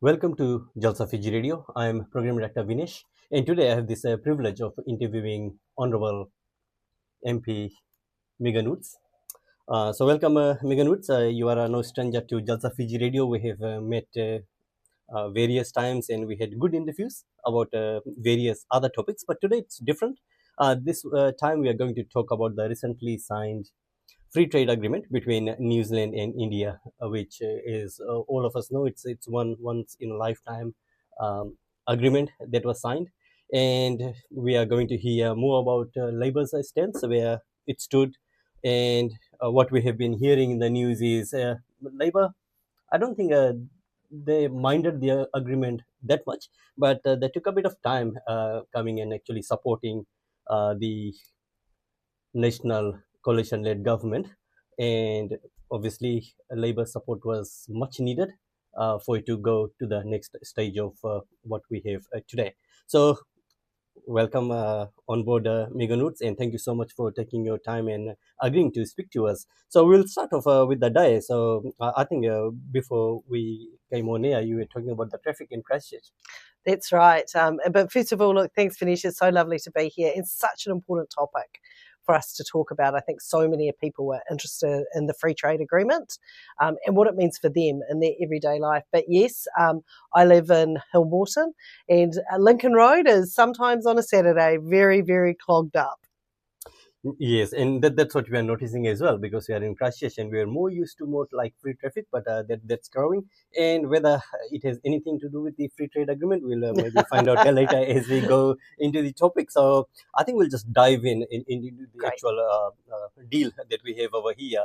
Welcome to Jalsa Fiji Radio. I am Program Director Vinesh, and today I have this privilege of interviewing Honorable MP Megan Woods. Welcome, Megan Woods. You are no stranger to Jalsa Fiji Radio. We have met various times and we had good interviews about various other topics, but today it's different. This time we are going to talk about the recently signed free trade agreement between New Zealand and India, which is all of us know it's one once in a lifetime agreement that was signed, and we are going to hear more about Labour's stance, where it stood, and what we have been hearing in the news is Labour. I don't think they minded the agreement that much, but they took a bit of time coming and actually supporting the national coalition-led government, and obviously Labour support was much needed for it to go to the next stage of what we have today. So welcome on board Megan Woods, and thank you so much for taking your time and agreeing to speak to us. So we'll start off with the day. So I think before we came on air, you were talking about the traffic in Christchurch. That's right. But first of all, look, thanks, Vinesh. It's so lovely to be here. It's such an important topic for us to talk about. I think so many people were interested in the free trade agreement and what it means for them in their everyday life. But yes, I live in Hillmorton, and Lincoln Road is sometimes on a Saturday very, very clogged up. Yes, and that's what we are noticing as well, because we are in Christchurch and we are more used to more like free traffic, but that's growing. And whether it has anything to do with the free trade agreement, we'll maybe find out later as we go into the topic. So I think we'll just dive into the actual deal that we have over here.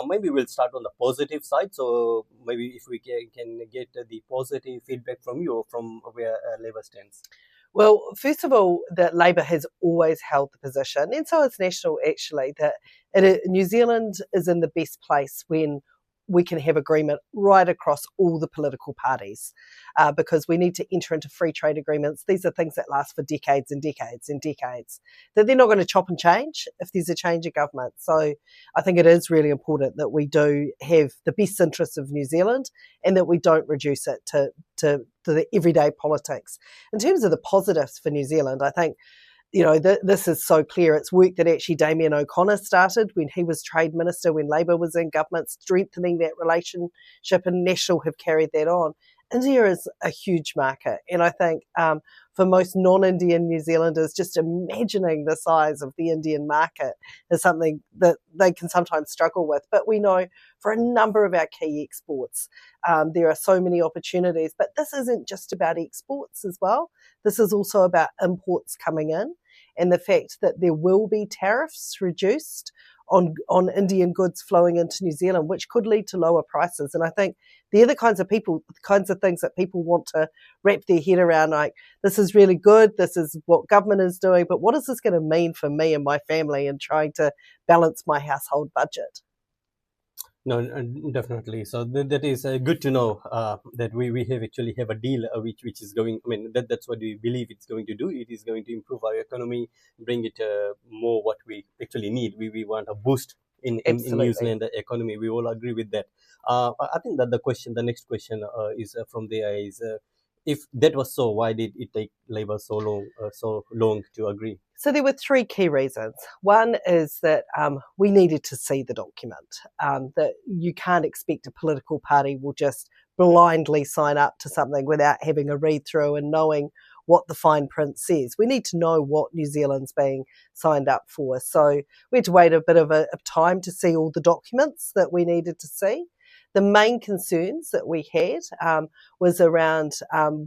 Maybe we'll start on the positive side. So maybe if we can get the positive feedback from you, from where Labour stands. Well, first of all, that Labour has always held the position, and so it's national actually, that New Zealand is in the best place when we can have agreement right across all the political parties, because we need to enter into free trade agreements. These are things that last for decades and decades and decades, that they're not going to chop and change if there's a change of government. So I think it is really important that we do have the best interests of New Zealand and that we don't reduce it to the everyday politics. In terms of the positives for New Zealand, I think this is so clear. It's work that actually Damien O'Connor started when he was Trade Minister, when Labour was in government, strengthening that relationship, and National have carried that on. India is a huge market, and I think for most non-Indian New Zealanders, just imagining the size of the Indian market is something that they can sometimes struggle with. But we know for a number of our key exports, there are so many opportunities. But this isn't just about exports as well. This is also about imports coming in, and the fact that there will be tariffs reduced on Indian goods flowing into New Zealand, which could lead to lower prices. And I think they're the kinds of things that people want to wrap their head around, like, this is really good, this is what government is doing, but what is this going to mean for me and my family in trying to balance my household budget? No, definitely. So that is good to know that we have a deal which is going. I mean, that's what we believe it's going to do. It is going to improve our economy, bring it more what we actually need. We want a boost in New Zealand economy. We all agree with that. I think that the next question is from there is, if that was so, why did it take Labour so long to agree? So there were three key reasons. One is that we needed to see the document, that you can't expect a political party will just blindly sign up to something without having a read through and knowing what the fine print says. We need to know what New Zealand's being signed up for. So we had to wait a bit of time to see all the documents that we needed to see. The main concerns that we had was around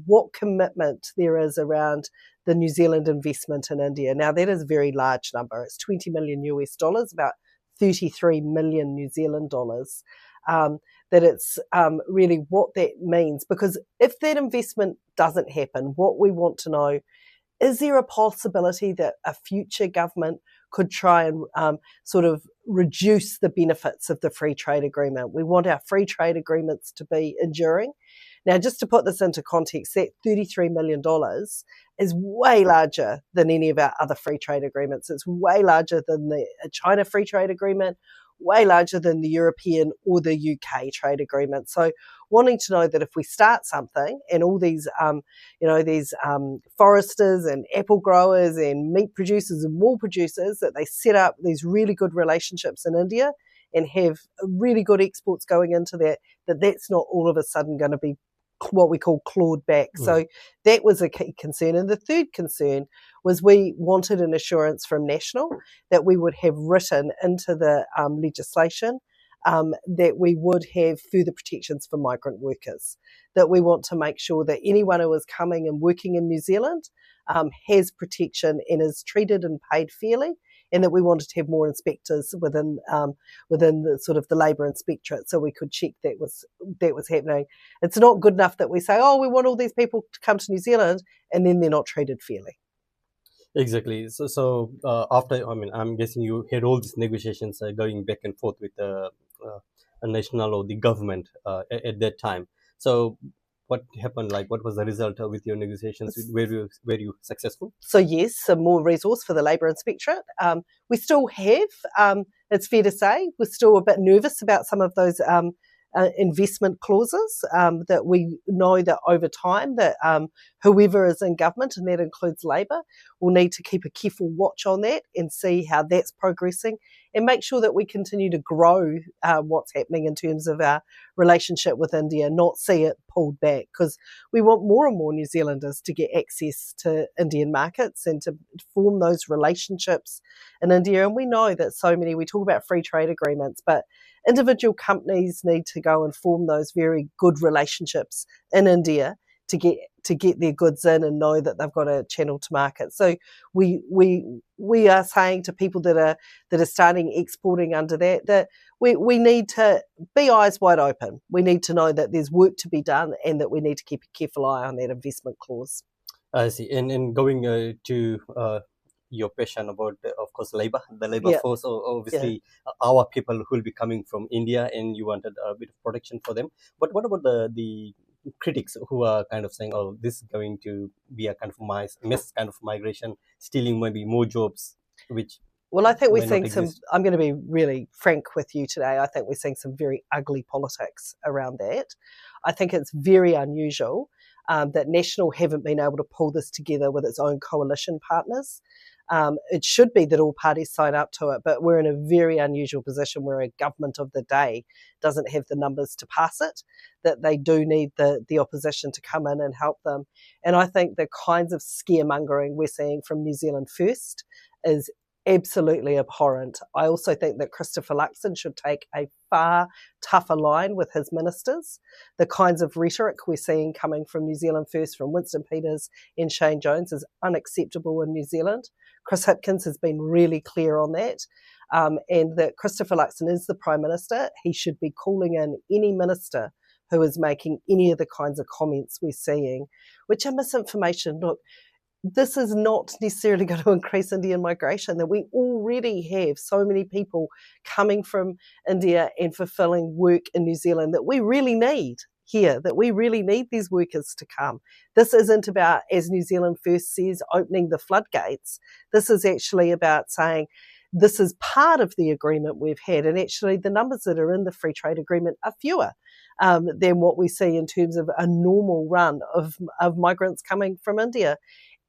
what commitment there is around the New Zealand investment in India. Now, that is a very large number. It's 20 million US dollars, about 33 million New Zealand dollars. That it's really what that means. Because if that investment doesn't happen, what we want to know, is there a possibility that a future government could try and sort of reduce the benefits of the free trade agreement? We want our free trade agreements to be enduring. Now, just to put this into context, that $33 million is way larger than any of our other free trade agreements. It's way larger than the China free trade agreement, way larger than the European or the UK trade agreement. So wanting to know that if we start something and all these, foresters and apple growers and meat producers and wool producers, that they set up these really good relationships in India and have really good exports going into that's not all of a sudden going to be what we call clawed back. So that was a key concern. And the third concern was we wanted an assurance from National that we would have written into the legislation that we would have further protections for migrant workers, that we want to make sure that anyone who is coming and working in New Zealand has protection and is treated and paid fairly, and that we wanted to have more inspectors within the sort of the labour inspectorate, so we could check that was happening. It's not good enough that we say, oh, we want all these people to come to New Zealand, and then they're not treated fairly. Exactly. So after, I'm guessing you had all these negotiations going back and forth with a national or the government at that time. So what happened? Like, what was the result with your negotiations? Were you successful? So yes, some more resource for the Labour Inspectorate. We still have, it's fair to say, we're still a bit nervous about some of those investment clauses, that we know that over time that whoever is in government, and that includes Labour, will need to keep a careful watch on that and see how that's progressing, and make sure that we continue to grow what's happening in terms of our relationship with India, not see it pulled back, because we want more and more New Zealanders to get access to Indian markets and to form those relationships in India. And we know that we talk about free trade agreements, but individual companies need to go and form those very good relationships in India to get their goods in and know that they've got a channel to market. So we are saying to people that are starting exporting under that we need to be eyes wide open. We need to know that there's work to be done and that we need to keep a careful eye on that investment clause. I see. And going to your passion about, of course, the labor force, obviously our people who will be coming from India, and you wanted a bit of protection for them. But what about the critics who are kind of saying, oh, this is going to be a kind of mass kind of migration, stealing maybe more jobs, which... Well, I think we're seeing I'm going to be really frank with you today. I think we're seeing some very ugly politics around that. I think it's very unusual that National haven't been able to pull this together with its own coalition partners. It should be that all parties sign up to it, but we're in a very unusual position where a government of the day doesn't have the numbers to pass it, that they do need the opposition to come in and help them. And I think the kinds of scaremongering we're seeing from New Zealand First is absolutely abhorrent. I also think that Christopher Luxon should take a far tougher line with his ministers. The kinds of rhetoric we're seeing coming from New Zealand First, from Winston Peters and Shane Jones, is unacceptable in New Zealand. Chris Hipkins has been really clear on that, and that Christopher Luxon is the Prime Minister. He should be calling in any minister who is making any of the kinds of comments we're seeing, which are misinformation. Look, this is not necessarily going to increase Indian migration, that we already have so many people coming from India and fulfilling work in New Zealand that we really need here, that we really need these workers to come. This isn't about, as New Zealand First says, opening the floodgates. This is actually about saying this is part of the agreement we've had, and actually the numbers that are in the free trade agreement are fewer than what we see in terms of a normal run of migrants coming from India.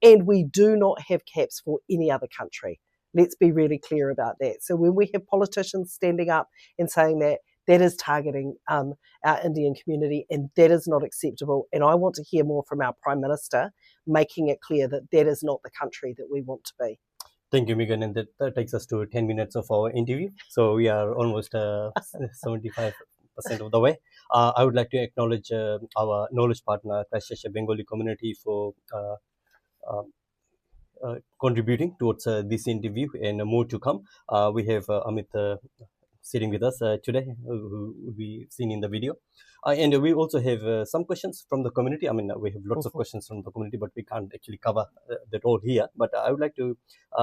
And we do not have caps for any other country. Let's be really clear about that. So when we have politicians standing up and saying that, that is targeting our Indian community, and that is not acceptable. And I want to hear more from our Prime Minister making it clear that that is not the country that we want to be. Thank you, Megan. And that takes us to 10 minutes of our interview. So we are almost 75% of the way. I would like to acknowledge our knowledge partner, Christchurch Bengali Community, for contributing towards this interview, and more to come. We have Amit sitting with us today, who will be seen in the video. And we also have some questions from the community. I mean, we have lots of questions from the community, but we can't actually cover that all here. But I would like to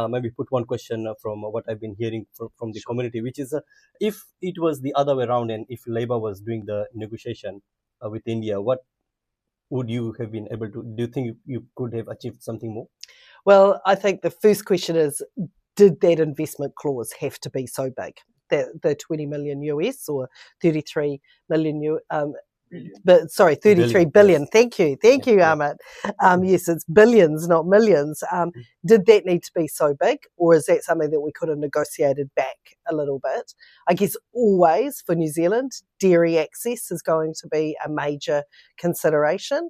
maybe put one question from what I've been hearing from the community, which is if it was the other way around, and if Labour was doing the negotiation with India, what would you have been able to, do you think you could have achieved something more? Well, I think the first question is, did that investment clause have to be so big? The 20 million US or 33 million but sorry, 33 billion. Yes. Thank you, Amit. Yes, it's billions, not millions. Did that need to be so big, or is that something that we could have negotiated back a little bit? I guess always for New Zealand, dairy access is going to be a major consideration.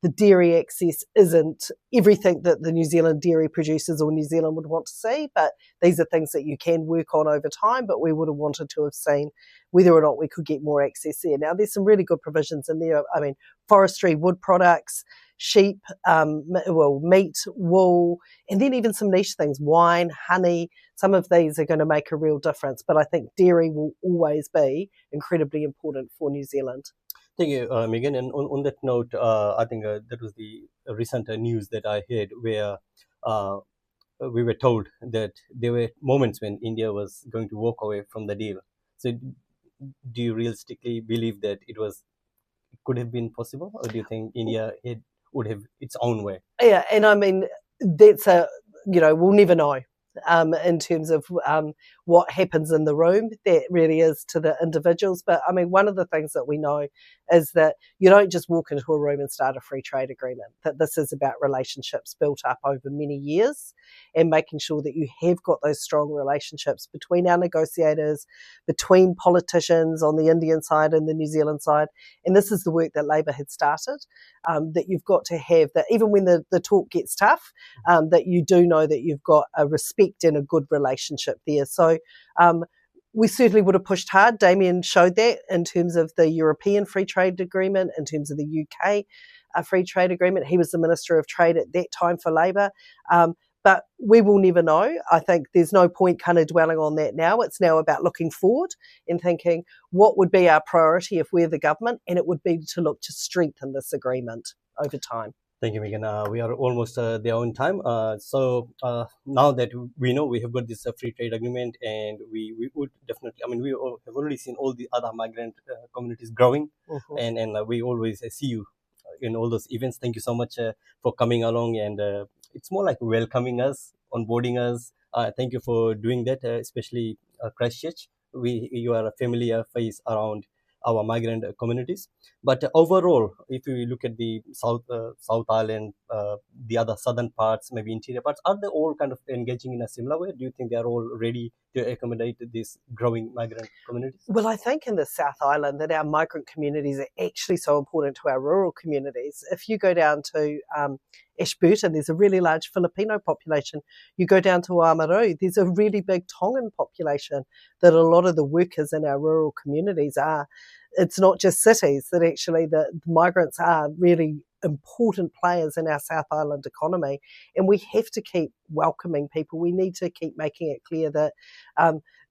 The dairy access isn't everything that the New Zealand dairy producers or New Zealand would want to see, but these are things that you can work on over time, but we would have wanted to have seen whether or not we could get more access there. Now, there's some really good provisions in there. I mean, forestry, wood products, sheep, meat, wool, and then even some niche things, wine, honey. Some of these are going to make a real difference, but I think dairy will always be incredibly important for New Zealand. Thank you, Megan. And on that note, I think that was the recent news that I heard where we were told that there were moments when India was going to walk away from the deal. So do you realistically believe that it could have been possible, or do you think India would have its own way? Yeah, and I mean, we'll never know. In terms of what happens in the room, that really is to the individuals. But I mean, one of the things that we know is that you don't just walk into a room and start a free trade agreement, that this is about relationships built up over many years and making sure that you have got those strong relationships between our negotiators, between politicians on the Indian side and the New Zealand side. And this is the work that Labor had started, that you've got to have, that even when the talk gets tough, that you do know that you've got a respect and a good relationship there. So we certainly would have pushed hard. Damien showed that in terms of the European Free Trade Agreement, in terms of the UK Free Trade Agreement. He was the Minister of Trade at that time for Labor. But we will never know. I think there's no point kind of dwelling on that now. It's now about looking forward and thinking what would be our priority if we're the government, and it would be to look to strengthen this agreement over time. Thank you, Megan. We are almost there on time. So now that we know we have got this free trade agreement, and we would definitely, I mean, we have already seen all the other migrant communities growing, and we always see you in all those events. Thank you so much for coming along, and it's more like welcoming us, onboarding us. Thank you for doing that, especially Christchurch. You are a familiar face around our migrant communities. But overall, if you look at the South Island, the other southern parts, maybe interior parts, are they all kind of engaging in a similar way? Do you think they are all ready to accommodate these growing migrant communities? Well, I think in the South Island that our migrant communities are actually so important to our rural communities. If you go down to Ashburton, there's a really large Filipino population. You go down to Amaru, there's a really big Tongan population that a lot of the workers in our rural communities are. It's not just cities, that actually the migrants are really important players in our South Island economy, and we have to keep welcoming people. We need to keep making it clear that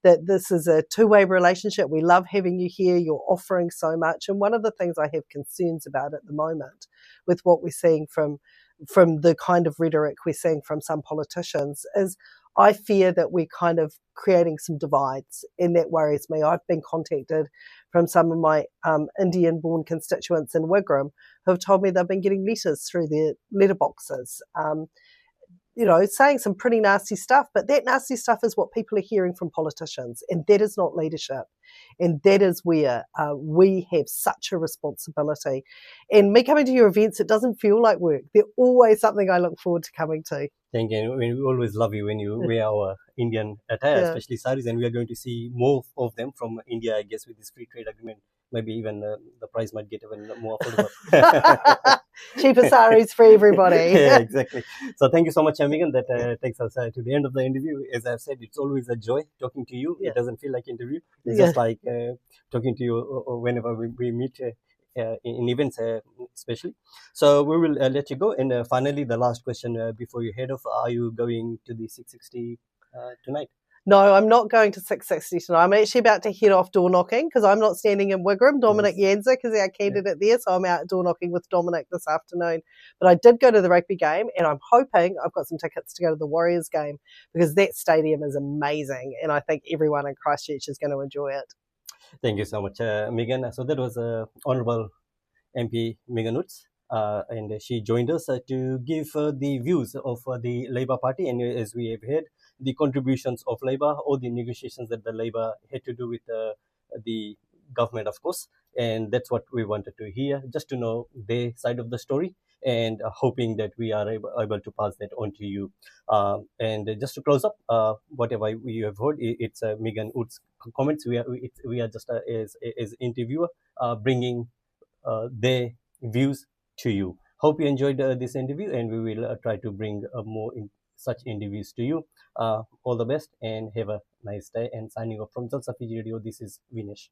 that this is a two-way relationship. We love having you here. You're offering so much. And one of the things I have concerns about at the moment with what we're seeing from the kind of rhetoric we're seeing from some politicians is I fear that we're kind of creating some divides, and that worries me. I've been contacted from some of my Indian-born constituents in Wigram who have told me they've been getting letters through their letterboxes, saying some pretty nasty stuff, but that nasty stuff is what people are hearing from politicians, and that is not leadership. And that is where we have such a responsibility. And me coming to your events, it doesn't feel like work. They're always something I look forward to coming to. Thank you. I mean, we always love you when you wear our Indian attire, especially saris, and we are going to see more of them from India, I guess, with this free trade agreement. Maybe even the price might get even more affordable. Cheaper saris for everybody. Yeah, exactly. So thank you so much, Megan. That takes us to the end of the interview. As I've said, it's always a joy talking to you. Yeah. It doesn't feel like an interview. It's just like talking to you whenever we meet in events, especially. So we will let you go. And finally, the last question before you head off: are you going to the 660 tonight? No, I'm not going to 660 tonight. I'm actually about to head off door knocking because I'm not standing in Wigram. Dominic Yanzik is our candidate there, so I'm out door knocking with Dominic this afternoon. But I did go to the rugby game, and I'm hoping I've got some tickets to go to the Warriors game because that stadium is amazing, and I think everyone in Christchurch is going to enjoy it. Thank you so much, Megan. So that was Honourable MP Megan Woods. And she joined us to give the views of the Labour Party, and as we have heard, the contributions of Labour, or the negotiations that the Labour had to do with the government, of course. And that's what we wanted to hear, just to know their side of the story, and hoping that we are able to pass that on to you. And just to close up, whatever we have heard, it's Megan Woods' comments. We are just as interviewer, bringing their views to you. Hope you enjoyed this interview, and we will try to bring more such interviews to you. All the best, and have a nice day. And signing off from Jalsa Fiji Radio, this is Vinesh.